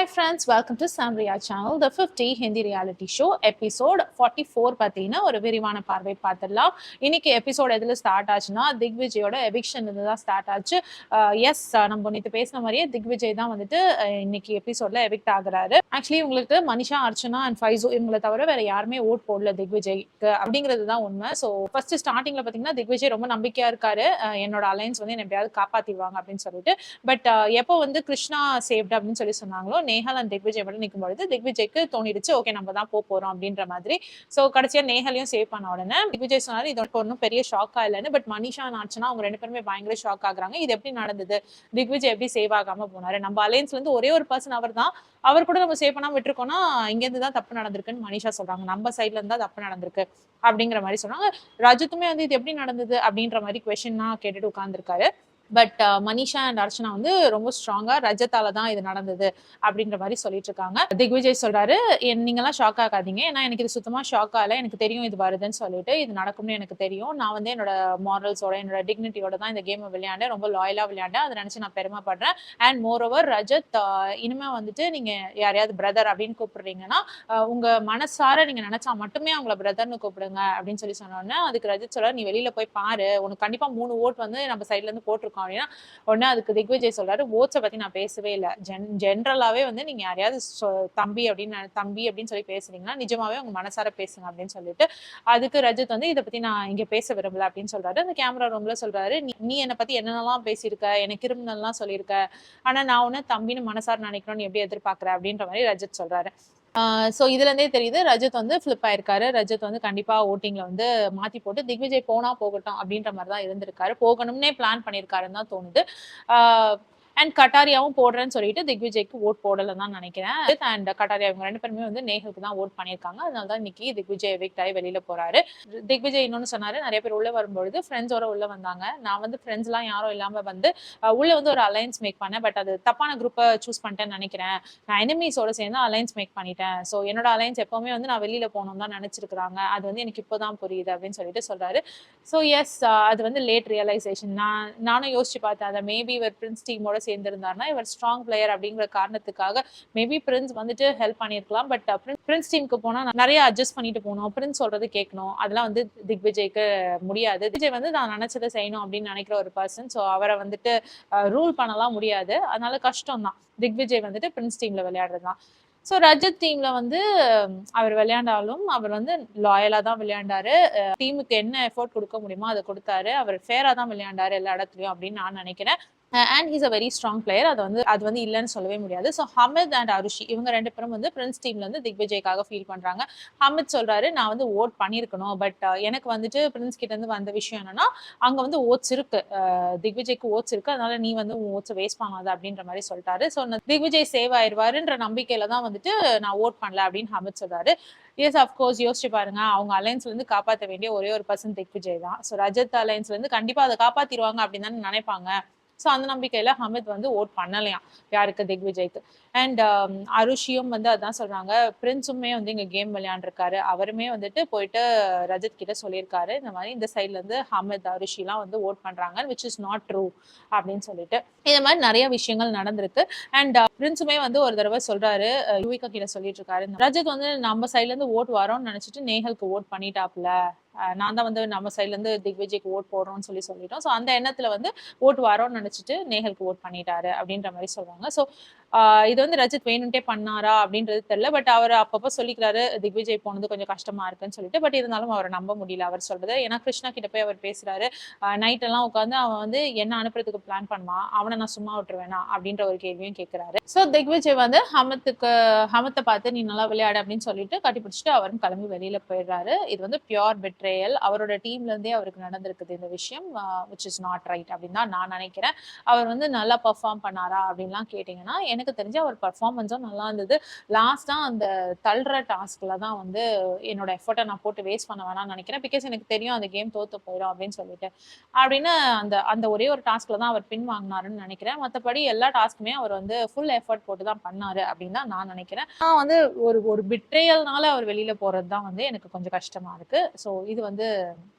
Hi friends, welcome to Samriya channel, the 50 Hindi reality show episode 44 பார்த்தீங்கன்னா ஒரு விரிவான பார்வை பார்த்துடலாம். இன்னைக்கு எபிசோட் எதுல ஸ்டார்ட் ஆச்சுன்னா திக்விஜயோட எவிக்ஷன் இருந்து தான் ஸ்டார்ட் ஆச்சு. எஸ், நம்ம நேற்று பேசின மாதிரியே திக்விஜய் தான் வந்துட்டு இன்னைக்கு எபிசோட்ல எவிக்ட் ஆகுறாரு. ஆக்சுவலி உங்களுக்கு மனிஷா, அர்ச்சனா அண்ட் ஃபைசோ இவங்களை தவிர வேற யாருமே ஓட் போடல திக்விஜய்க்கு அப்படிங்கிறது தான் உண்மை. ஸோ ஃபர்ஸ்ட் ஸ்டார்டிங்ல பார்த்தீங்கன்னா திக்விஜய் ரொம்ப நம்பிக்கையா இருக்காரு, என்னோட அலைன்ஸ் வந்து என்ன எப்படியாவது காப்பாத்திடுவாங்க அப்படின்னு சொல்லிட்டு. பட் எப்போ வந்து கிருஷ்ணா சேவ்ட் அப்படின்னு சொல்லி சொன்னாங்களோ, நேஹல் அண்ட் திக்விஜய் மட்டும் நிற்கும் பொழுது திக்விஜய்க்கு தோணிடுச்சு, ஓகே நம்ம தான் போறோம் அப்படின்ற மாதிரி. ஸோ கடைசியா நேஹலையும் சேவ் பண்ண உடனே திக்விஜய் சொன்னாரு இது ஒன்றும் பெரிய ஷாக்கா இல்லைன்னு. பட் மனிஷா அர்ச்சனா அவங்க ரெண்டு பேருமே பயங்கர ஷாக் ஆகுறாங்க. இது எப்படி நடந்தது, திக்விஜய் எப்படி சேவ் ஆகாம போனாரு, நம்ம அலையன்ஸ்ல இருந்து ஒரே ஒரு பர்சன் அவர் தான், அவர் கூட நம்ம சேவ் பண்ணாம விட்டுருக்கோம்னா இங்க இருந்து தான் தப்பு நடந்திருக்குன்னு மனிஷா சொல்றாங்க, நம்ம சைட்ல இருந்தா தப்பு நடந்திருக்கு அப்படிங்கிற மாதிரி சொன்னாங்க. ரஜத்துமே வந்து இது எப்படி நடந்தது அப்படின்ற மாதிரி கொஸ்டின் தான் கேட்டுட்டு உட்கார்ந்துருக்காரு. பட் மனிஷா அண்ட் அர்ச்சனா வந்து ரொம்ப ஸ்ட்ராங்கா ரஜத்தால தான் இது நடந்தது அப்படின்ற மாதிரி சொல்லிட்டு இருக்காங்க. திக்விஜய் சொல்றாரு, நீங்கெல்லாம் ஷாக் ஆகாதீங்க, ஏன்னா எனக்கு இது சுத்தமா ஷாக் ஆகல, எனக்கு தெரியும் இது வருதுன்னு சொல்லிட்டு, இது நடக்கும்னு எனக்கு தெரியும், நான் வந்து என்னோட மாரல்ஸோட என்னோட டிக்னிட்டியோட தான் இந்த கேமை விளையாண்டேன், ரொம்ப லாயலா விளையாண்டேன், அதை நினைச்சு நான் பெருமைப்படுறேன். அண்ட் மோர் ஓவர் ரஜத், இனிமே வந்துட்டு நீங்க யாரையாவது பிரதர் அப்படின்னு கூப்பிடுறீங்கன்னா உங்க மனசார நீங்க நினைச்சா மட்டுமே அவங்கள பிரதர்னு கூப்பிடுங்க அப்படின்னு சொல்லி சொன்னோன்னே அதுக்கு ரஜத் சொல்றாரு, நீ வெளியில போய் பாரு, உனக்கு கண்டிப்பா 3 ஓட் வந்து நம்ம சைட்ல இருந்து போட்டிருக்கோம் அப்படின்னா. உடனே அதுக்கு திக்விஜய் சொல்றாரு, ஓட்ஸை பத்தி நான் பேசவே இல்லை, ஜென்ரலாவே வந்து நீங்க யாரையாவது தம்பி அப்படின்னு சொல்லி பேசுறீங்கன்னா நிஜமாவே உங்க மனசார பேசுங்க அப்படின்னு சொல்லிட்டு. அதுக்கு ரஜத் வந்து இதை பத்தி நான் இங்க பேச விரும்பல அப்படின்னு சொல்றாரு. அந்த கேமரா ரூம்ல சொல்றாரு, நீ என்னை பத்தி என்னென்னலாம் பேசியிருக்க, எனக்கு கிரிமினல்லாம் சொல்லியிருக்க, ஆனா நான் உன்ன தம்பின்னு மனசார நினைக்கணும்னு எப்படி எதிர்பார்க்கற அப்படின்ற மாதிரி ரஜத் சொல்றாரு. சோ இதுல இருந்தே தெரியுது ரஜத் வந்து ஃபிளிப் ஆயிருக்காரு. ரஜத் வந்து கண்டிப்பா ஓட்டிங்ல வந்து மாத்தி போட்டு திக்விஜய் போனா போகட்டும் அப்படின்ற மாதிரி தான் இருந்திருக்காரு. போகணும்னே பிளான் பண்ணியிருக்காருன்னு தான் தோணுது. அண்ட் கட்டாரியாவும் போடுறேன்னு சொல்லிட்டு திக்விஜய்க்கு ஓட் போடலன்னு தான் நினைக்கிறேன். அண்ட் கட்டாரியா இவங்க ரெண்டு பேருமே வந்து நேஹலுக்கு தான் ஓட் பண்ணியிருக்காங்க. அதனால தான் இன்னைக்கு திக்விஜய் எவிக்ட் ஆகி வெளியில போறாரு. திக்விஜய் இன்னொன்னு சொன்னாரு, நிறைய பேர் உள்ள வரும்பொழுது ஃப்ரெண்ட்ஸோட உள்ள வந்தாங்க, நான் வந்து ஃப்ரெண்ட்ஸ் எல்லாம் யாரும் இல்லாம வந்து உள்ள வந்து ஒரு அலைன்ஸ் மேக் பண்ணேன், பட் அது தப்பான குரூப்பை சூஸ் பண்ணிட்டேன்னு நினைக்கிறேன், நான் எனிமீஸோட சேர்ந்து அலைன்ஸ் மேக் பண்ணிட்டேன், ஸோ என்னோட அலைன்ஸ் எப்பவுமே வந்து நான் வெளியில போகணும் தான் நினைச்சிருக்காங்க, அது வந்து எனக்கு இப்போதான் புரியுது அப்படின்னு சொல்லிட்டு சொல்றாரு. ஸோ எஸ், அது வந்து லேட் ரியலைசேஷன். நானும் யோசிச்சு பார்த்தேன், அதை மேபி இவர் பிரின்ஸ் டீமோட சேர்ந்திருந்தாருன்னா இவர் ஸ்ட்ராங் பிளேயர் அப்படிங்கிற காரணத்துக்காக மேபி பிரின்ஸ் வந்துட்டு ஹெல்ப் பண்ணியிருக்கலாம். பட் பிரின்ஸ் டீமுக்கு போனா நிறைய அட்ஜஸ்ட் பண்ணிட்டு போகணும், பிரின்ஸ் சொல்றது கேட்கணும், அதெல்லாம் வந்து திக்விஜய்க்கு முடியாது. திக்விஜய் வந்து நான் நினைச்சதை செய்யணும் அப்படின்னு நினைக்கிற ஒரு பர்சன். ஸோ அவரை வந்துட்டு ரூல் பண்ணலாம் முடியாது, அதனால கஷ்டம் தான் திக்விஜய் வந்துட்டு பிரின்ஸ் டீம்ல விளையாடுறது தான். ஸோ ரஜத் டீம்ல வந்து அவர் விளையாண்டாலும் அவர் வந்து லாயலா தான் விளையாண்டாரு, டீமுக்கு என்ன எஃபோர்ட் கொடுக்க முடியுமோ அதை கொடுத்தாரு, அவர் ஃபேரா தான் விளையாண்டாரு எல்லா இடத்துலயும் அப்படின்னு நான் நினைக்கிறேன். And he's a very strong player, அது வந்து இல்லைன்னு சொல்லவே முடியாது. ஸோ ஹமித் அண்ட் அருஷி இவங்க ரெண்டு பேரும் வந்து பிரின்ஸ் டீம்ல இருந்து திக்விஜய்க்காக ஃபீல் பண்றாங்க. ஹமித் சொல்றாரு, நான் வந்து ஓட் பண்ணியிருக்கணும், பட் எனக்கு வந்துட்டு பிரின்ஸ் கிட்ட இருந்து வந்த விஷயம் என்னன்னா அங்க வந்து ஓட்ஸ் இருக்கு, திக்விஜய்க்கு ஓட்ஸ் இருக்கு, அதனால நீ வந்து ஓட்ஸ் வேஸ்ட் பண்ணாத அப்படின்ற மாதிரி சொல்லிட்டாரு. ஸோ திக்விஜய் சேவ் ஆயிடுவாருன்ற நம்பிக்கையில தான் வந்துட்டு நான் ஓட் பண்ணல அப்படின்னு ஹமித் சொல்றாரு. எஸ், அஃப்கோர்ஸ் யோசிச்சு பாருங்க, அவங்க அலைன்ஸ்ல இருந்து காப்பாற்ற வேண்டிய ஒரே ஒரு பர்சன் திக்விஜய் தான். ஸோ ரஜத் அலைன்ஸ்ல இருந்து கண்டிப்பா அதை காப்பாத்திடுவாங்க அப்படின்னு தானே நினைப்பாங்க. ஸோ அந்த நம்பிக்கையில ஹமித் வந்து ஓட் பண்ணலையாம் யாருக்கு, திக்விஜய்க்கு. அண்ட் அருஷியும் வந்து அதான் சொல்றாங்க, பிரின்ஸுமே வந்து இங்க கேம் விளையாண்டுருக்காரு, அவருமே வந்துட்டு போயிட்டு ரஜத் கிட்ட சொல்லியிருக்காரு, இந்த மாதிரி இந்த சைட்ல இருந்து ஹமித் அருஷிலாம் வந்து ஓட் பண்றாங்க, விச் இஸ் நாட் ட்ரூ அப்படின்னு சொல்லிட்டு. இந்த மாதிரி நிறைய விஷயங்கள் நடந்திருக்கு. அண்ட் பிரின்ஸுமே வந்து ஒரு தடவை சொல்றாரு, யுவிகா கிட்ட சொல்லிட்டு இருக்காரு, ரஜத் வந்து நம்ம சைட்ல இருந்து ஓட் வரோம்னு நினைச்சிட்டு நேஹலுக்கு ஓட் பண்ணிட்டாப்ல, நான் தான் வந்து நம்ம சைட்ல இருந்து திக்விஜய்க்கு ஓட் போடுறோம்னு சொல்லிட்டோம், ஸோ அந்த எண்ணத்துல வந்து ஓட் வரோம்னு நினைச்சிட்டு நேஹலுக்கு ஓட் பண்ணிட்டாரு அப்படின்ற மாதிரி சொல்றாங்க. ஸோ இது வந்து ரஜத் வேணும்ட்டே பண்ணாரா அப்படின்றது தெரியல. பட் அவர் அப்பப்போ சொல்லிக்கிறாரு திக்விஜய் போனது கொஞ்சம் கஷ்டமா இருக்குன்னு சொல்லிட்டு. பட் இருந்தாலும் அவரை நம்ப முடியல அவர் சொல்றது. ஏன்னா கிருஷ்ணா கிட்ட போய் அவர் பேசுறாரு, நைட் எல்லாம் உட்காந்து அவன் வந்து என்ன அனுப்புறதுக்கு பிளான் பண்ணுவான், அவனை நான் சும்மா விட்டுருவேனா அப்படின்ற ஒரு கேள்வியும் கேட்கிறாரு. ஸோ திக்விஜய் வந்து ஹமத்தை பார்த்து நீ நல்லா விளையாடு அப்படின்னு சொல்லிட்டு கட்டி பிடிச்சிட்டு அவரும் கிளம்பி வெளியில போயிடுறாரு. இது வந்து பியோர் பெட்ரேயல், அவரோட டீம்ல இருந்தே அவருக்கு நடந்திருக்குது இந்த விஷயம், விச் இஸ் நாட் ரைட் அப்படின்னு தான் நான் நினைக்கிறேன். அவர் வந்து நல்லா பெர்ஃபார்ம் பண்ணாரா அப்படின்லாம் கேட்டீங்கன்னா எனக்கு தெரிஞ்சு அவர் பர்ஃபார்மன்ஸும் நல்லா இருந்தது. லாஸ்டா அந்த தள்ளுற டாஸ்க்ல தான் வந்து என்னோட எஃபர்ட்டை நான் போட்டு வேஸ்ட் பண்ண வேணாம்னு நினைக்கிறேன், பிகாஸ் எனக்கு தெரியும் அந்த கேம் தோத்து போயிடும் அப்படின்னு சொல்லிட்டு. அப்படின்னு அந்த அந்த ஒரே ஒரு டாஸ்க்ல தான் அவர் பின் வாங்கினாருன்னு நினைக்கிறேன். மற்றபடி எல்லா டாஸ்க்குமே அவர் வந்து ஃபுல் எஃபர்ட் போட்டு தான் பண்ணாரு அப்படின்னு தான் நான் நினைக்கிறேன். நான் வந்து ஒரு பிட்ரேயல்னால அவர் வெளியில போறது தான் வந்து எனக்கு கொஞ்சம் கஷ்டமா இருக்கு. ஸோ இது வந்து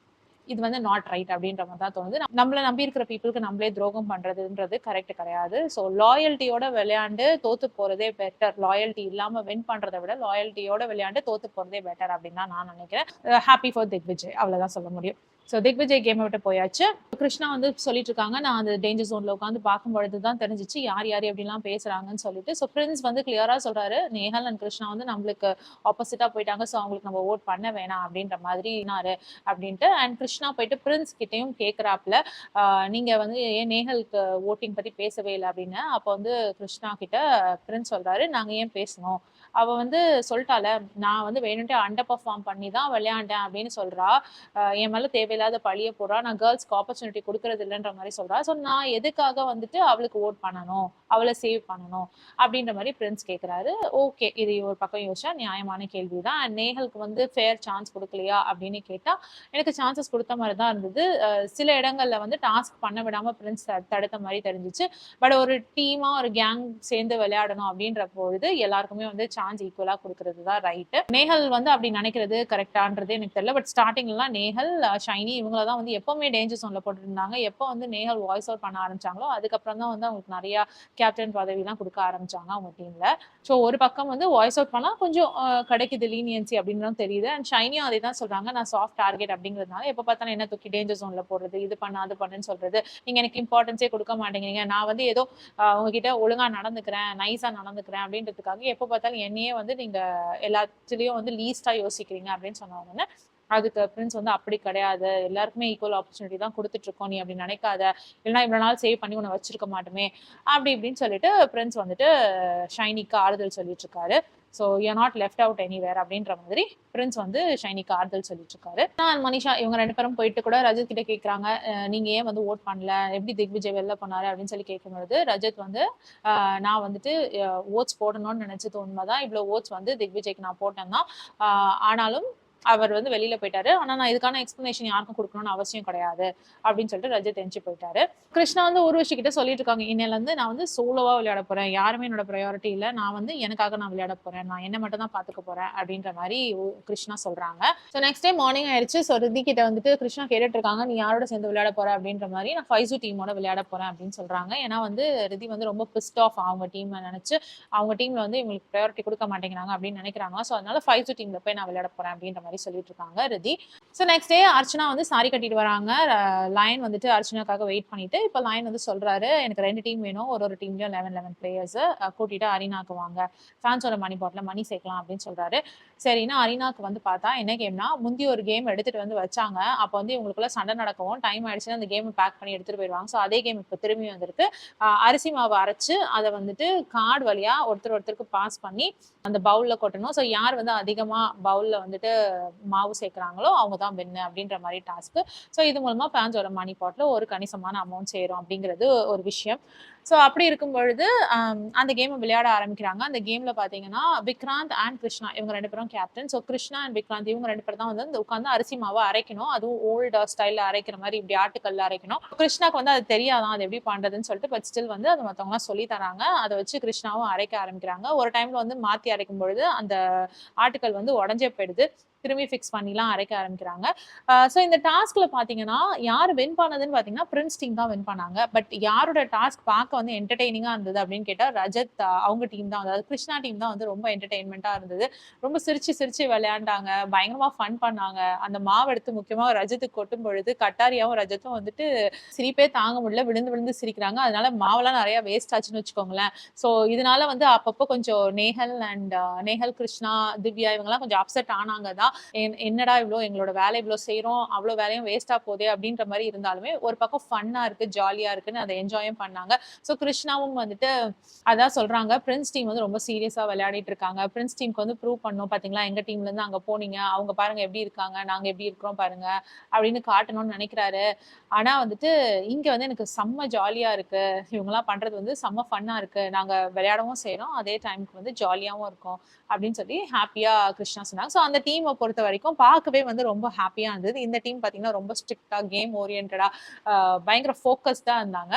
இது வந்து நாட் ரைட் அப்படின்ற மாதிரி தான் தோணுது. நம்மள நம்பி இருக்கிற பீப்புளுக்கு நம்மளே துரோகம் பண்றதுன்றது கரெக்ட் கிடையாது. ஸோ லாயல்ட்டியோட விளையாண்டு தோத்து போறதே பெட்டர். லாயல்ட்டி இல்லாம வின் பண்றதை விட லாயல்ட்டியோட விளையாண்டு தோத்து போறதே பெட்டர் அப்படின்னு தான் நான் நினைக்கிறேன். ஹாப்பி ஃபார் திக்விஜய், அவ்வளவுதான் சொல்ல முடியும். ஸோ திக்விஜய் கேமை விட்டு போயாச்சு. கிருஷ்ணா வந்து சொல்லிட்டு இருக்காங்க, நான் அந்த டேஞ்சர் ஜோன்ல உட்காந்து பார்க்கும்பொழுது தான் தெரிஞ்சிச்சு யார் யார் எப்படிலாம் பேசுறாங்கன்னு சொல்லிட்டு. ஸோ பிரின்ஸ் வந்து கிளியரா சொல்றாரு, நேஹல் அண்ட் கிருஷ்ணா வந்து நம்மளுக்கு ஆப்போசிட்டா போயிட்டாங்க, ஸோ அவங்களுக்கு நம்ம ஓட் பண்ண வேணாம் அப்படின்ற மாதிரி அப்படின்ட்டு. அண்ட் கிருஷ்ணா போயிட்டு பிரின்ஸ் கிட்டையும் கேட்கிறாப்ல, நீங்க வந்து ஏன் நேஹலுக்கு ஓட்டிங் பத்தி பேசவே இல்லை அப்படின்னு. அப்போ வந்து கிருஷ்ணா கிட்ட பிரின்ஸ் சொல்றாரு, நாங்க ஏன் பேசணும், அவ வந்து சொல்லிட்டால நான் வந்து வேணும்ட்டு அண்டர் பர்ஃபார்ம் பண்ணி தான் விளையாண்டேன் அப்படின்னு சொல்றா, என் மேல தேவையில்லாத பழிய போடுறா, நான் கேர்ள்ஸ்க்கு ஆப்பர்ச்சுனிட்டி கொடுக்கறது இல்லைன்ற மாதிரி சொல்றா. ஸோ நான் எதுக்காக வந்துட்டு அவளுக்கு ஓட் பண்ணணும், அவளை சேவ் பண்ணணும் அப்படின்ற மாதிரி பிரின்ஸ் கேட்கிறாரு. ஓகே, இது ஒரு பக்கம் யோசிச்சா நியாயமான கேள்விதான். நேஹலுக்கு வந்து ஃபேர் சான்ஸ் கொடுக்கலையா அப்படின்னு கேட்டா எனக்கு சான்சஸ் கொடுத்த மாதிரி தான் இருந்தது. சில இடங்கள்ல வந்து டாஸ்க் பண்ண விடாம பிரின்ஸ் தடுத்த மாதிரி தெரிஞ்சிச்சு. பட் ஒரு டீமா ஒரு கேங் சேர்ந்து விளையாடணும் அப்படின்ற பொழுது எல்லாருக்குமே வந்து சான்ஸ் ஈக்குவலா கொடுக்கறது தான் ரைட். நேஹல் வந்து அப்படி நினைக்கிறது கரெக்டான்றது எனக்கு தெரியல. பட் ஸ்டார்டிங்லாம் நேஹல், ஷைனி இவங்கள தான் வந்து எப்பவுமே டேஞ்சர் ஜோன்ல போட்டுருந்தாங்க. எப்போ வந்து நேஹல் வாய்ஸ் அவுட் பண்ண ஆரம்பிச்சாங்களோ அதுக்கப்புறம் தான் வந்து அவங்களுக்கு நிறைய கேப்டன் பதவிலாம் கொடுக்க ஆரம்பிச்சாங்க அவங்க டீம்ல. ஸோ ஒரு பக்கம் வந்து வாய்ஸ் அவுட் பண்ணா கொஞ்சம் கிடைக்குது லீனியன்சி அப்படின்னு தெரியுது. அண்ட் ஷைனியும் அதே தான் சொல்றாங்க, நான் சாஃப்ட் டார்கெட் அப்படிங்கிறதுனால எப்போ பார்த்தாலும் என்ன தூக்கி டேஞ்சர் ஜோன்ல போடுறது, இது பண்ண அது பண்ணுன்னு சொல்றது, நீங்க எனக்கு இம்பார்ட்டன்ஸே கொடுக்க மாட்டேங்கிறீங்க, நான் வந்து ஏதோ உங்ககிட்ட ஒழுங்கா நடந்துக்கிறேன், நைஸா நடந்துக்கிறேன் அப்படின்றதுக்காக எப்போ பார்த்தாலும் என்னையே வந்து நீங்க எல்லாத்துலயும் வந்து லீஸ்டா யோசிக்கிறீங்க அப்படின்னு சொன்னாங்க. அதுக்கு பிரின்ஸ் வந்து அப்படி கிடையாது, எல்லாருக்குமே ஈக்குவல் ஆப்பர்ச்சுனிட்டி தான் கொடுத்துட்டு இருக்கோம், நீ அப்படி நினைக்காத, இல்லைன்னா இவ்வளவு நாள் சேவ் பண்ணி உன்னை வச்சிருக்க மாட்டோமே அப்படி இப்படின்னு சொல்லிட்டு பிரின்ஸ் வந்துட்டு ஷைனிக்கு ஆறுதல் சொல்லிட்டு இருக்காரு. So you not left out anywhere அப்படின்ற மாதிரி பிரின்ஸ் வந்து ஷைனிக்கு ஆறுதல் சொல்லிட்டு இருக்காரு. நான் மனிஷா இவங்க 2 பேரும் போயிட்டு கூட ரஜத் கிட்ட கேட்கறாங்க, நீங்க ஏன் வந்து ஓட் பண்ணல, எப்படி திக்விஜய் வெளில பண்ணாரு அப்படின்னு சொல்லி கேட்கும்பொழுது ரஜத் வந்து நான் வந்துட்டு ஓட்ஸ் போடணும்னு நினைச்சது உண்மைதான், இவ்வளவு ஓட்ஸ் வந்து திக்விஜய்க்கு நான் போட்டேன் தான், ஆனாலும் அவர் வந்து வெளியில போயிட்டாரு, ஆனா நான் இதுக்கான எக்ஸ்பிளனேஷன் யாருக்கும் கொடுக்கணும்னு அவசியம் கிடையாது அப்படின்னு சொல்லிட்டு ரஜத் எஞ்சி போயிட்டாரு. கிருஷ்ணா வந்து ஊர்வஷி கிட்ட சொல்லிட்டு இருக்காங்க, இன்னையில இருந்து நான் வந்து சோலோவா விளையாட போறேன், யாருமே என்னோட ப்ரையாரிட்டி இல்ல, நான் வந்து எனக்காக நான் விளையாட போறேன், நான் என்ன மட்டும் தான் பாத்துக்க போறேன் அப்படின்ற மாதிரி கிருஷ்ணா சொல்றாங்க. ஸோ நெக்ஸ்ட் டே மார்னிங் ஆயிடுச்சு. ஸோ ரிதி கிட்ட வந்துட்டு கிருஷ்ணா கேட்டுட்டு இருக்காங்க, நீ யாரோட சேர்ந்து விளையாட போற அப்படின்ற மாதிரி. நான் ஃபைசு டீமோட விளையாட போறேன் அப்படின்னு சொல்றாங்க. ஏன்னா வந்து ரிதி வந்து ரொம்ப பிஸ்ட் ஆஃப் அவங்க டீம்ல நினைச்சு, அவங்க டீம்ல வந்து இவங்களுக்கு ப்ரையாரிட்டி கொடுக்க மாட்டேங்கிறாங்க அப்படின்னு நினைக்கிறாங்க. ஸோ அதனால ஃபைசு டீம்ல போய் நான் விளையாட போறேன் அப்படின்ற மாதிரி சொல்லிட்டு இருக்காங்க Riddhi. So next day Archana வந்து சாரி கட்டிட்டு வராங்க. லயன் வந்துட்டு அர்ச்சனாக்காக வெயிட் பண்ணிட்டு, இப்போ லயன் வந்து சொல்றாரு, எனக்கு 2 டீம் வேணும், ஒரு டீம்லயும் 11 பிளேயர்ஸ் கூட்டிட்டு அரினாக்கு வாங்க, ஃபேன்ஸோட மணி பாட்டில் மணி சேர்க்கலாம் அப்படின்னு சொல்றாரு. சரின்னா அரினாக்கு வந்து பார்த்தா என்ன கேம்னா, முந்தி ஒரு கேம் எடுத்துட்டு வந்து வச்சாங்க, அப்போ வந்து இவங்களுக்குள்ள சண்டை நடக்கவும் டைம் ஆயிடுச்சுன்னா அந்த கேம் பேக் பண்ணி எடுத்துட்டு போயிடுவாங்க. ஸோ அதே கேம் இப்போ திரும்பி வந்திருக்கு. அரிசி மாவு அரைச்சு அதை வந்துட்டு கார்டு வழியா ஒருத்தருக்கு பாஸ் பண்ணி அந்த பவுல்ல கொட்டணும். ஸோ யார் வந்து அதிகமா பவுல்ல வந்துட்டு மாவு சேர்க்கிறாங்களோ அவங்க தான் வின்னு அப்படின்ற மாதிரி டாஸ்க். ஸோ இது மூலமா ஃபேன்ஸோட மணி பாட்ல ஒரு கணிசமான அமௌண்ட் சேரும் அப்படிங்கிறது ஒரு விஷயம். ஸோ அப்படி இருக்கும் பொழுது அந்த கேமை விளையாட ஆரம்பிக்கிறாங்க. அந்த கேம்ல பாத்தீங்கன்னா விக்ராந்த் அண்ட் கிருஷ்ணா இவங்க 2 பேரும் captain. So Krishna and Vikrant இவங்க 2 பேர் தான் வந்து உட்காந்து அரிசி மாவை அரைக்கணும். அதுவும் ஓல்டு ஸ்டைல்ல அரைக்கிற மாதிரி இப்படி ஆட்டுக்கல்ல அரைக்கணும். கிருஷ்ணாக்கு வந்து அது தெரியாதான் அது எப்படி பண்றதுன்னு சொல்லிட்டு, பட் ஸ்டில் வந்து அது மத்தவங்க சொல்லி தராங்க. அதை வச்சு கிருஷ்ணாவும் அரைக்க ஆரம்பிக்கிறாங்க. ஒரு டைம்ல வந்து மாத்தி அரைக்கும் பொழுது அந்த ஆட்டுக்கல் வந்து உடஞ்சே போயிடுது. திரும்பி ஃபிக்ஸ் பண்ணிலாம் அரைக்க ஆரம்பிக்கிறாங்க. ஸோ இந்த டாஸ்க்ல பாத்தீங்கன்னா யார் வின் பண்ணதுன்னு பாத்தீங்கன்னா பிரின்ஸ் டீம் தான் வின் பண்ணாங்க. பட் யாரோட டாஸ்க் பார்க்க வந்து என்டர்டெய்னிங்கா இருந்தது அப்படின்னு கேட்டா ரஜத் அவங்க டீம் தான், அதாவது கிருஷ்ணா டீம் தான் வந்து ரொம்ப என்டர்டெயின்மெண்டா இருந்தது. ரொம்ப சிரிச்சு சிரிச்சு விளையாண்டாங்க, பயங்கரமா ஃபன் பண்ணாங்க. அந்த மாவு எடுத்து முக்கியமா ரஜத்துக்கு கொட்டும் பொழுது கட்டாரியாவும் ரஜத்தும் வந்துட்டு சிரிப்பே தாங்க முடியல, விழுந்து விழுந்து சிரிக்கிறாங்க. அதனால மாவெல்லாம் நிறைய வேஸ்ட் ஆச்சுன்னு வச்சுக்கோங்களேன். ஸோ இதனால வந்து அப்பப்போ கொஞ்சம் நேஹல் கிருஷ்ணா திவ்யா இவங்கெல்லாம் கொஞ்சம் அப்செட் ஆனாங்க தான். என்னடா இவ்வளோ எங்களோட வேலை இவ்வளோ செய்யறோம், அவ்வளோ வேலையும் வேஸ்டா போதே அப்படின்ற மாதிரி இருந்தாலுமே ஒரு பக்கம் ஃபன்னா இருக்கு, ஜாலியா இருக்குன்னு அதை என்ஜாயும் பண்ணாங்க. ஸோ கிருஷ்ணாவும் வந்துட்டு அதான் சொல்றாங்க, பிரின்ஸ் டீம் வந்து ரொம்ப சீரியஸா விளையாடிட்டு இருக்காங்க, பிரின்ஸ் டீமுக்கு வந்து ப்ரூவ் பண்ணணும், பாத்தீங்களா எங்க டீம்ல இருந்து அங்க போனீங்க, அவங்க பாருங்க எப்படி இருக்காங்க, நாங்க எப்படி இருக்கிறோம் பாருங்க அப்படின்னு காட்டணும்னு நினைக்கிறாரு. ஆனா வந்துட்டு இங்க வந்து எனக்கு செம்ம ஜாலியா இருக்கு, இவங்கெல்லாம் பண்றது வந்து செம்ம ஃபன்னா இருக்கு, நாங்க விளையாடவும் செய்யறோம் அதே டைமுக்கு வந்து ஜாலியாவும் இருக்கும் அப்படின்னு சொல்லி ஹாப்பியா கிருஷ்ணா சொன்னாங்க. ஸோ அந்த டீமை பொறுத்த வரைக்கும் பார்க்கவே வந்து ரொம்ப ஹாப்பியா இருந்தது. இந்த டீம் பாத்தீங்கன்னா ரொம்ப ஸ்ட்ரிக்டா கேம் ஓரியன்டா பயங்கர ஃபோக்கஸ்டா இருந்தாங்க.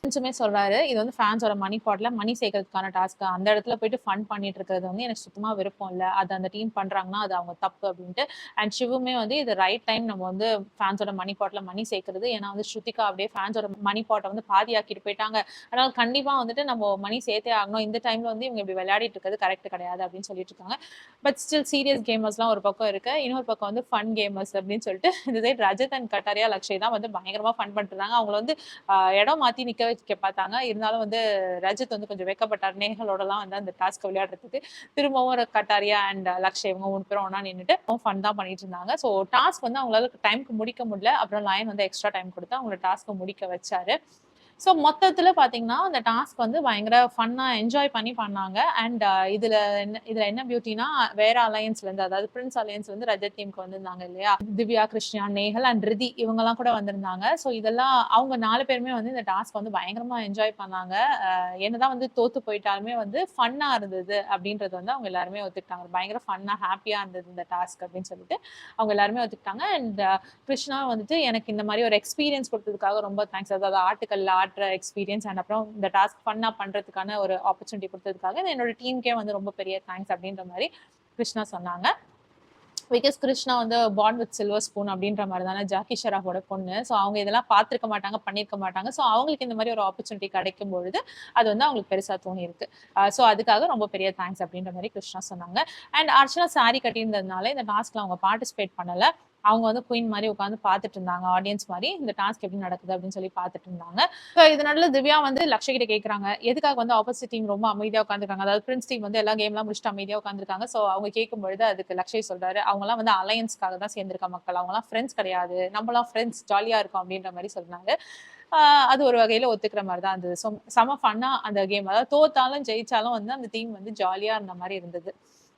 பிரின்ஸுமே சொல்றாரு, இது வந்து ஃபேன்ஸோட மணி பாட்ல மணி சேர்க்கறதுக்கான டாஸ்க். அந்த இடத்துல போயிட்டு ஃபன் பண்ணிட்டு இருக்கிறது வந்து எனக்கு சுத்தமா விருப்பம் இல்ல. அது அந்த டீம் பண்றாங்கன்னா, அது அவங்க தப்பு அப்டின்ட்டு. அண்ட் சிவுமே வந்து இது ரைட் டைம் நம்ம வந்து ஃபேன்ஸோட மணி பாட்ல மணி சேர்க்கிறது. ஏன்னா வந்து ஸ்ருதிகா அப்படியே ஃபேன்ஸோட மணி பாட்ட வந்து பாதியாக்கிட்டு போயிட்டாங்க. அதனால கண்டிப்பா வந்துட்டு நம்ம மணி சேர்த்தே ஆகணும். இந்த டைம்ல வந்து இவங்க இப்படி விளையாடிட்டு இருக்கிறது கரெக்ட் கிடையாது அப்படின்னு சொல்லிட்டு இருக்காங்க. பட் ஸ்டில் சீரியஸ் கேமர்ஸ்லாம் ஒரு பக்கம் இருக்கு. இன்னொரு பக்கம் வந்து ஃபன் கேமர்ஸ் அப்படின்னு சொல்லிட்டு இந்த சைடு ரஜத் அண்ட் கட்டாரியா லக்ஷய் தான் வந்து பயங்கரமா ஃபன் பண்ணிட்டு இருந்தாங்க. அவங்கள வந்து இடம் மாத்தி நிக்க வைக்க பார்த்தாங்க. இருந்தாலும் வந்து ரஜத் வந்து கொஞ்சம் வெட்கப்பட்டார். நேஹலோடலாம் வந்து அந்த டாஸ்க் விளையாடுறதுக்கு. திரும்பவும் கட்டாரியா அண்ட் லக்ஷய் இவங்க 3 பேரும் ஒண்ணா நின்னுட்டு ஃபன் தான் பண்ணிட்டு இருந்தாங்க. ஸோ டாஸ்க் வந்து அவங்களால டைம்க்கு முடிக்க முடியல. அப்புறம் லயன் வந்து எக்ஸ்ட்ரா டைம் கொடுத்து அவங்களோட டாஸ்க்க முடிக்க வச்சாரு. ஸோ மொத்தத்துல பார்த்தீங்கன்னா, அந்த டாஸ்க் வந்து பயங்கர ஃபன்னா என்ஜாய் பண்ணி பண்ணாங்க. அண்ட் இதுல என்ன பியூட்டினா, வேற அலையன்ஸ்லேருந்து அதாவது பிரின்ஸ் அலையன்ஸ்லேருந்து ரஜத் டீமுக்கு வந்திருந்தாங்க இல்லையா? திவ்யா, கிருஷ்ணா, நேஹல் அண்ட் ரிதி இவங்கலாம் கூட வந்திருந்தாங்க. ஸோ இதெல்லாம் அவங்க 4 பேருமே வந்து இந்த டாஸ்க் வந்து பயங்கரமா என்ஜாய் பண்ணாங்க. என்னதான் வந்து தோத்து போயிட்டாலுமே வந்து ஃபன்னா இருந்தது அப்படின்றது வந்து அவங்க எல்லாருமே ஒத்துக்கிட்டாங்க. பயங்கர ஃபன்னா, ஹாப்பியா இருந்தது இந்த டாஸ்க் அப்படின்னு சொல்லிட்டு அவங்க எல்லாருமே ஒத்துக்கிட்டாங்க. அண்ட் கிருஷ்ணா வந்துட்டு எனக்கு இந்த மாதிரி ஒரு எக்ஸ்பீரியன்ஸ் கொடுத்ததுக்காக ரொம்ப தேங்க்ஸ். அதாவது ஆட்டுக்கல்ல ஆடுற எக்ஸ்பீரியன்ஸ் அண்ட் அப்புறம் இந்த டாஸ்க் ஃபன்னா பண்றதுக்கான ஒரு ஆப்பர்ச்சுனிட்டி கொடுத்ததுக்காக என்னோட டீமுக்கே வந்து ரொம்ப பெரிய தேங்க்ஸ் அப்படின்ற மாதிரி கிருஷ்ணா சொன்னாங்க. பிகாஸ் கிருஷ்ணா வந்து பார்ன் வித் சில்வர் ஸ்பூன் அப்படின்ற மாதிரி தானே ஜாக்கி ஷெராஃபோட பொண்ணு. ஸோ அவங்க இதெல்லாம் பார்த்துருக்க மாட்டாங்க, பண்ணியிருக்க மாட்டாங்க. ஸோ அவங்களுக்கு இந்த மாதிரி ஒரு ஆப்பர்ச்சுனிட்டி கிடைக்கும் பொழுது அது வந்து அவங்களுக்கு பெருசா தோணி இருக்கு. ஸோ அதுக்காக ரொம்ப பெரிய தேங்க்ஸ் அப்படின்ற மாதிரி கிருஷ்ணா சொன்னாங்க. அண்ட் அர்ச்சனா சாரி கட்டியிருந்ததுனால இந்த டாஸ்க்ல அவங்க பார்ட்டிசிபேட் பண்ணல. அவங்க வந்து குயின் மாதிரி உட்காந்து பார்த்துட்டு இருந்தாங்க, ஆடியன்ஸ் மாதிரி இந்த டாஸ்க் எப்படி நடக்குது அப்படின்னு சொல்லி பார்த்துட்டு இருந்தாங்க. ஸோ இதனால திவ்யா வந்து லக்ஷய் கிட்ட கேட்கறாங்க, எதுக்காக வந்து ஆப்போசிட் டீம் ரொம்ப அமைதியா உட்காந்துருக்காங்க, அதாவது பிரின்ஸ் டீம் வந்து எல்லா கேம்லாம் முடிச்சுட்டு அமைதியா உட்காந்துருக்காங்க. ஸோ அவங்க கேட்கும்பொழுது அதுக்கு லக்ஷய் சொல்றாரு, அவங்கலாம் வந்து அலையன்ஸ்க்காக தான் சேர்ந்திருக்க மக்கள், அவங்கலாம் ஃப்ரெண்ட்ஸ் கிடையாது, நம்மளாம் ஃப்ரெண்ட்ஸ் ஜாலியா இருக்கும் அப்படின்ற மாதிரி சொன்னாரு. அது ஒரு வகையில ஒத்துக்கிற மாதிரி தான் இருந்தது. செம ஃபன்னா அந்த கேம், அதாவது தோத்தாலும் ஜெயிச்சாலும் வந்து அந்த டீம் வந்து ஜாலியா இருந்த மாதிரி இருந்தது.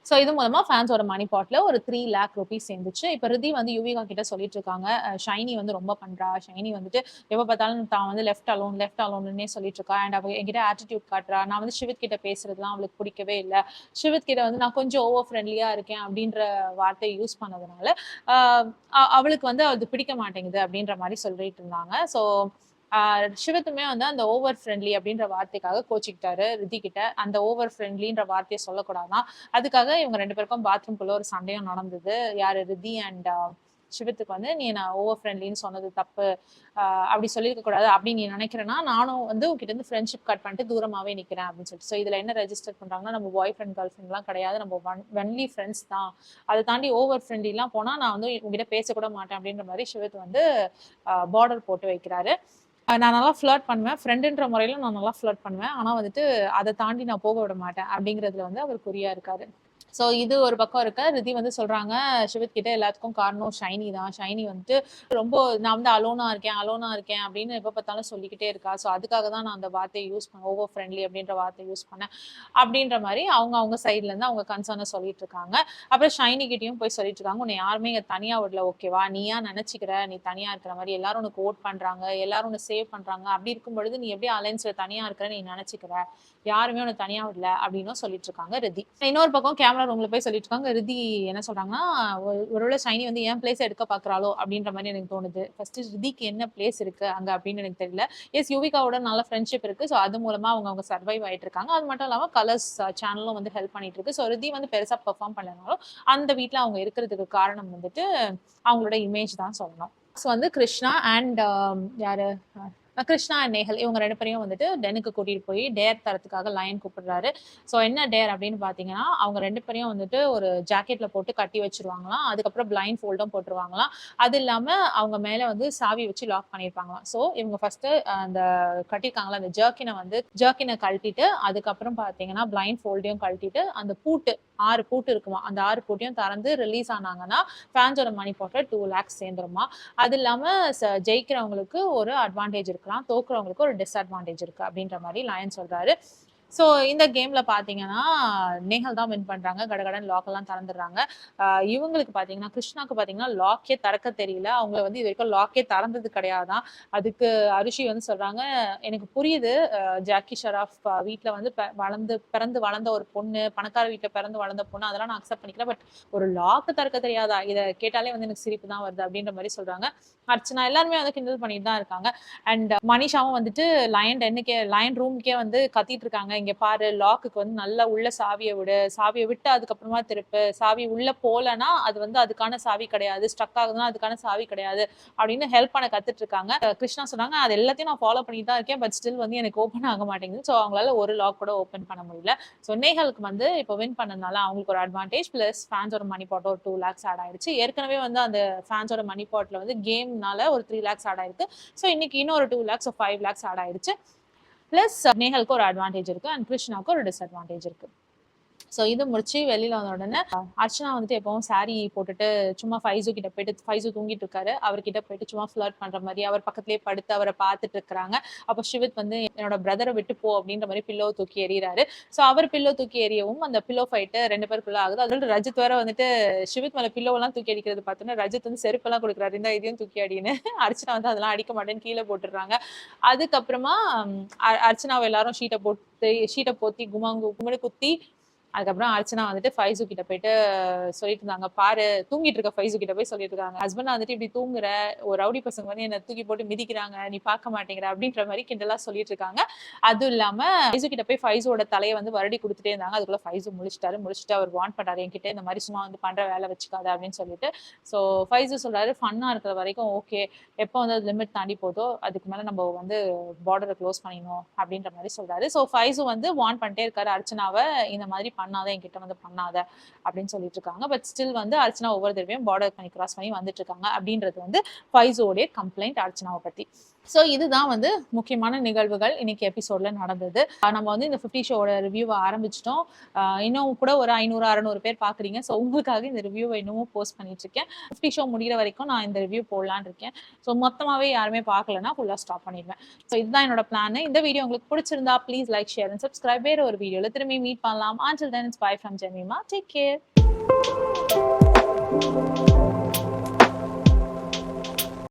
ஸோ இது மூலமா ஃபேன்ஸோட மணி பாட்ல ஒரு 3 லேக் ருபீஸ் சேர்ந்துச்சு. இப்ப ரிதி வந்து யுவிகா கிட்ட சொல்லிட்டு இருக்காங்க, ஷைனி வந்து ரொம்ப பண்றா, ஷைனி வந்துட்டு எப்ப பார்த்தாலும் தான் வந்து லெஃப்ட் அலோன்னே சொல்லிட்டு இருக்கா. அண்ட் அவ என்கிட்ட ஆட்டிடியூட் காட்டுறா. நான் வந்து சிவித் கிட்ட பேசுறதுலாம் அவளுக்கு பிடிக்கவே இல்லை. சிவித் கிட்ட வந்து நான் கொஞ்சம் ஓவர் ஃப்ரெண்ட்லியா இருக்கேன் அப்படின்ற வார்த்தையை யூஸ் பண்ணதுனால அவளுக்கு வந்து அது பிடிக்க மாட்டேங்குது அப்படின்ற மாதிரி சொல்லிட்டு இருந்தாங்க. ஸோ சிவத்துமே வந்து அந்த ஓவர் ஃப்ரெண்ட்லி அப்படின்ற வார்த்தைக்காக கோச்சிக்கிட்டாரு ரிதி கிட்ட. அந்த ஓவர் ஃப்ரெண்ட்லின்ற வார்த்தையை சொல்லக்கூடாதான். அதுக்காக இவங்க 2 பேருக்கும் பாத்ரூம்குள்ள ஒரு சண்டையும் நடந்தது. யாரு ரிதி அண்ட் சிவத்துக்கு வந்து நீ நான் ஓவர் ஃப்ரெண்ட்லின்னு சொன்னது தப்பு, அப்படி சொல்லியிருக்க கூடாது அப்படின்னு நீ நினைக்கிறேன்னா நானும் வந்து உங்ககிட்ட இருந்து ஃப்ரெண்ட்ஷிப் கட் பண்ணிட்டு தூரமாவே நிக்கிறேன் அப்படின்னு சொல்லிட்டு. ஸோ இதுல என்ன ரெஜிஸ்டர் பண்றாங்கன்னா, நம்ம பாய் ஃப்ரெண்ட் கேர்ள் ஃப்ரெண்ட்லாம் கிடையாது, நம்ம ஒன்லி ஃப்ரெண்ட்ஸ் தான். அதை தாண்டி ஓவர் ஃப்ரெண்ட்லிலாம் போனா நான் வந்து உங்ககிட்ட பேசக்கூட மாட்டேன் அப்படின்ற மாதிரி சிவத் வந்து பார்டர் போட்டு வைக்கிறாரு. நான் நல்லா ஃப்ளர்ட் பண்ணுவேன். ஃப்ரெண்டுன்ற முறையில நான் நல்லா ஃப்ளர்ட் பண்ணுவேன். ஆனா வந்துட்டு அத தாண்டி நான் போக விட மாட்டேன் அப்படிங்கிறதுல வந்து அவர் குறியா இருக்காரு. ஸோ இது ஒரு பக்கம் இருக்க. ரிதி வந்து சொல்றாங்க, சிவித் கிட்ட எல்லாத்துக்கும் காரணம் ஷைனி தான். ஷைனி வந்துட்டு ரொம்ப நான் வந்து அலோனா இருக்கேன் அப்படின்னு எப்ப பார்த்தாலும் சொல்லிக்கிட்டே இருக்கா. ஸோ அதுக்காக தான் நான் அந்த வார்த்தையை யூஸ் பண்ணேன். ஓவர் ஃப்ரெண்ட்லி அப்படின்ற வார்த்தையை யூஸ் பண்ணேன் அப்படின்ற மாதிரி அவங்க சைட்ல இருந்து அவங்க கன்சர்னை சொல்லிட்டு இருக்காங்க. அப்புறம் ஷைனி கிட்டயும் போய் சொல்லிட்டு இருக்காங்க, உன்னை யாருமே இங்க தனியா விடல, ஓகேவா? நீயா நினைச்சுக்கிற நீ தனியா இருக்கிற மாதிரி, எல்லாரும் உனக்கு ஓட் பண்றாங்க, எல்லாரும் உன்னை சேவ் பண்றாங்க. அப்படி இருக்கும் பொழுது நீ எப்படி அலைன்ஸ்ல தனியா இருக்கிற நீ நினைச்சுக்கிற, யாருமே உன்னை தனியா விடல அப்படின்னு சொல்லிட்டு இருக்காங்க ரிதி. இன்னொரு பக்கம் கேமரா ரூம்ல போய் சொல்லிட்டு இருக்காங்க. ரிதி என்ன சொல்றாங்கன்னா, ஒருவேளை ஷைனி வந்து என் பிளேஸ் எடுக்க பாக்குறாளோ அப்படின்ற மாதிரி எனக்கு தோணுது. ஃபர்ஸ்ட் ரிதிக்கு என்ன பிளேஸ் இருக்கு அங்க அப்படின்னு எனக்கு தெரியல. எஸ், யுவிகாவோட நல்ல ஃப்ரெண்ட்ஷிப் இருக்கு. ஸோ அது மூலமா அவங்க சர்வைவ் ஆயிட்டு இருக்காங்க. அது மட்டும் இல்லாம கலர்ஸ் சேனலும் வந்து ஹெல்ப் பண்ணிட்டு இருக்கு. ஸோ ரிதி வந்து பெருசா பெர்ஃபார்ம் பண்ணலனாலும் அந்த வீட்டுல அவங்க இருக்கிறதுக்கு காரணம் வந்துட்டு அவங்களோட இமேஜ் தான் சொல்லணும். ஸோ வந்து கிருஷ்ணா அண்ட் யாரு கிருஷ்ணா அண்ட் நேஹல் இவங்க 2 பேரையும் வந்துட்டு டெனுக்கு கூட்டிட்டு போய் டேர் தரத்துக்காக லயன் கூப்பிடுறாரு. ஸோ என்ன டேர் அப்படின்னு பாத்தீங்கன்னா, அவங்க 2 பேரையும் வந்துட்டு ஒரு ஜாக்கெட்ல போட்டு கட்டி வச்சிருவாங்களாம். அதுக்கப்புறம் பிளைண்ட் ஃபோல்டும் போட்டுருவாங்களாம். அது இல்லாம அவங்க மேல வந்து சாவி வச்சு லாக் பண்ணிருப்பாங்களாம். ஸோ இவங்க ஃபர்ஸ்ட் அந்த கட்டிருக்காங்களா அந்த ஜர்க்கினை கழட்டிட்டு, அதுக்கப்புறம் பாத்தீங்கன்னா பிளைண்ட் ஃபோல்டையும் கழட்டிட்டு, அந்த பூட்டு 6 பூட்டு இருக்குமா, அந்த 6 பூட்டையும் திறந்து ரிலீஸ் ஆனாங்கன்னா ஃபேன்ஸோட மணி பாட்ல 2 லேக்ஸ் சேர்ந்துருமா. அது இல்லாம ஜெயிக்கிறவங்களுக்கு ஒரு அட்வான்டேஜ் இருக்கலாம், தோக்குறவங்களுக்கு ஒரு டிஸ்அட்வான்டேஜ் இருக்கு அப்படின்ற மாதிரி லயன் சொல்றாரு. ஸோ இந்த கேம்ல பார்த்தீங்கன்னா, நேஹல் தான் வின் பண்றாங்க. கடகடன்னு லாக் எல்லாம் திறந்துடுறாங்க. இவங்களுக்கு பார்த்தீங்கன்னா, கிருஷ்ணாக்கு பார்த்தீங்கன்னா, லாக்கே திறக்க தெரியல. அவங்க வந்து இதுவரைக்கும் லாக்கே திறந்தது கிடையாதாம். அதுக்கு அருஷி வந்து சொல்றாங்க, "எனக்கு புரியுது. ஜாக்கி ஷெராஃப் வீட்ல வந்து பிறந்து வளர்ந்த ஒரு பொண்ணு, பணக்கார வீட்ல பிறந்து வளர்ந்த பொண்ணு. அதெல்லாம் நான் அக்செப்ட் பண்ணிக்கிறேன். பட் ஒரு லாக் திறக்க தெரியாதா? இத கேட்டாலே வந்து எனக்கு சிரிப்பு தான் வருது." அப்படின்ற மாரி சொல்றாங்க. அர்ச்சனா எல்லாருமே வந்து கிண்டல் பண்ணிட்டு தான் இருக்காங்க. அண்ட் மனிஷாவும் வந்துட்டு லயன் ரூம்க்கே வந்து கத்திட்டு இருக்காங்க. "இங்க பாரு, லாக்குக்கு வந்து நல்லா உள்ள சாவிய விடு. சாவிய விட்டு அதுக்கப்புறமா திருப்பு. சாவி உள்ள போலன்னா அது வந்து அதுக்கான சாவி கிடையாது. ஸ்ட்ரக் ஆகுதுன்னா அதுக்கான சாவி கிடையாது." அப்படின்னு ஹெல்ப் பண்ண கத்துட்டு இருக்காங்க. கிருஷ்ணா சொன்னாங்க, "அது எல்லாத்தையும் நான் ஃபாலோ பண்ணிட்டு தான் இருக்கேன். பட் ஸ்டில் வந்து எனக்கு ஓப்பன் ஆக மாட்டேங்குது." ஸோ அவங்களால ஒரு லாக் கூட ஓப்பன் பண்ண முடியல. ஸோ நேஹலுக்கு வந்து இப்போ வின் பண்ணதுனால அவங்களுக்கு ஒரு அட்வான்டேஜ். பிளஸ் ஃபேன்ஸோட மணி பாட் ஒரு 2 லேக்ஸ் ஆட் ஆயிடுச்சு. ஏற்கனவே வந்து அந்த ஃபேன்ஸோட மணி பாட்ல வந்து கேம்னால ஒரு 3 லேக்ஸ் ஆட் ஆயிருக்கு. ஸோ இன்னைக்கு இன்னொரு 2 லேக்ஸ் 5 லேக்ஸ் ஆட் ஆயிடுச்சு. பிளஸ் நேஹலுக்கு ஒரு அட்வான்டேஜ் இருக்கு அண்ட் கிருஷ்ணாவுக்கு ஒரு டிஸ்அட்வான்டேஜ் இருக்கு. ஸோ இது முடிச்சு வெளியில வந்த உடனே அர்ச்சனா வந்துட்டு எப்பவும் சாரி போட்டுட்டு சும்மா ஃபைசு கிட்ட போயிட்டு, ஃபைசு தூங்கிட்டு இருக்காரு. அவர்கிட்ட போயிட்டு சும்மா ஃபிளர்ட் பண்ற மாதிரி அவர் பக்கத்திலேயே படுத்து அவரை பார்த்துட்டு இருக்கிறாங்க. அப்போ ஷிவித் வந்து, "என்னோட பிரதரை விட்டு போ" அப்படின்ற மாதிரி பில்லோ தூக்கி எறிகிறாரு. ஸோ அவர் பில்லோ தூக்கி எறியவும் அந்த பில்லோ ஃபைட்டு 2 பேருக்குள்ள ஆகுது. அதில் ரஜித் வேற வந்துட்டு ஷிவித் மேல பில்லோவெல்லாம் தூக்கி அடிக்கிறது பார்த்தோன்னா ரஜித் வந்து செருப்பெல்லாம் கொடுக்குறாரு, "இந்த இதையும் தூக்கி அடின்னு." அர்ச்சனா வந்து அதெல்லாம் அடிக்க மாட்டேன்னு கீழே போட்டுடுறாங்க. அதுக்கப்புறமா அர்ச்சனாவை எல்லாரும் ஷீட்டை போத்தி கும்முனு குத்தி அதுக்கப்புறம் அர்ச்சனா வந்துட்டு ஃபைசு கிட்ட போயிட்டு சொல்லிட்டு இருந்தாங்க, "பாரு, தூங்கிட்டு இருக்க ஃபைசு கிட்ட போய் சொல்லிட்டு இருக்காங்க, ஹஸ்பண்ட் வந்துட்டு இப்படி தூங்குற, ஒரு ரவுடி பசங்க வந்து என்ன தூக்கி போட்டு மிதிக்கிறாங்க, நீ பார்க்க மாட்டேங்கிற" அப்படின்ற மாதிரி கிண்டலா சொல்லிட்டு இருக்காங்க. அதுவும் இல்லாம ஃபைசு கிட்ட போய் ஃபைசோட தலையை வந்து வருடி கொடுத்துட்டே இருந்தாங்க. அதுக்குள்ள ஃபைசு முழிச்சிட்டு அவர் வார்ன் பண்ணாரு, "என்கிட்ட இந்த மாதிரி சும்மா வந்து பண்ற வேலை வச்சுக்காத" அப்படின்னு சொல்லிட்டு. ஸோ ஃபைசு சொல்றாரு, "ஃபன்னா இருக்கிற வரைக்கும் ஓகே, எப்போ வந்து அது லிமிட் தாண்டி போதோ அதுக்கு மேல நம்ம வந்து பார்டரை க்ளோஸ் பண்ணிடணும்" அப்படின்ற மாதிரி சொல்றாரு. ஸோ ஃபைசு வந்து வார்ன் பண்ணிட்டே இருக்காரு அர்ச்சனாவை, "இந்த மாதிரி பண்ணாத, என்கிட்ட வந்து பண்ணாத" அப்படின்னு சொல்லிட்டு இருக்காங்க. பட் ஸ்டில் வந்து அர்ச்சனா ஒவ்வொரு தடவையும் பார்டர் பண்ணி கிராஸ் பண்ணி வந்துட்டு இருக்காங்க அப்படின்றது வந்து ஃபைசோடைய கம்ப்ளைண்ட் அர்ச்சனாவை பத்தி. ஸோ இதுதான் வந்து முக்கியமான நிகழ்வுகள் இன்னைக்கு எபிசோட்ல நடந்தது. நம்ம வந்து இந்த 50 ஷோவோட ரிவ்யூவை ஆரம்பிச்சிட்டோம். இன்னும் கூட ஒரு 500, 600 பேர் பாக்குறீங்க. ஸோ உங்களுக்காக இந்த ரிவ்யூவை இன்னமும் போஸ்ட் பண்ணிட்டு இருக்கேன். 50 ஷோ முடிகிற வரைக்கும் நான் இந்த ரிவ்யூ போடலான்னு இருக்கேன். ஸோ மொத்தமாவே யாருமே பார்க்கலன்னா ஃபுல்லா ஸ்டாப் பண்ணிடுவேன். ஸோ இதுதான் என்னோட பிளான். இந்த வீடியோ உங்களுக்கு பிடிச்சிருந்தா please like, share and subscribe. வேற ஒரு வீடியோல திரும்பி மீட் பண்ணலாம். Until then, it's bye from Jemima. Take care.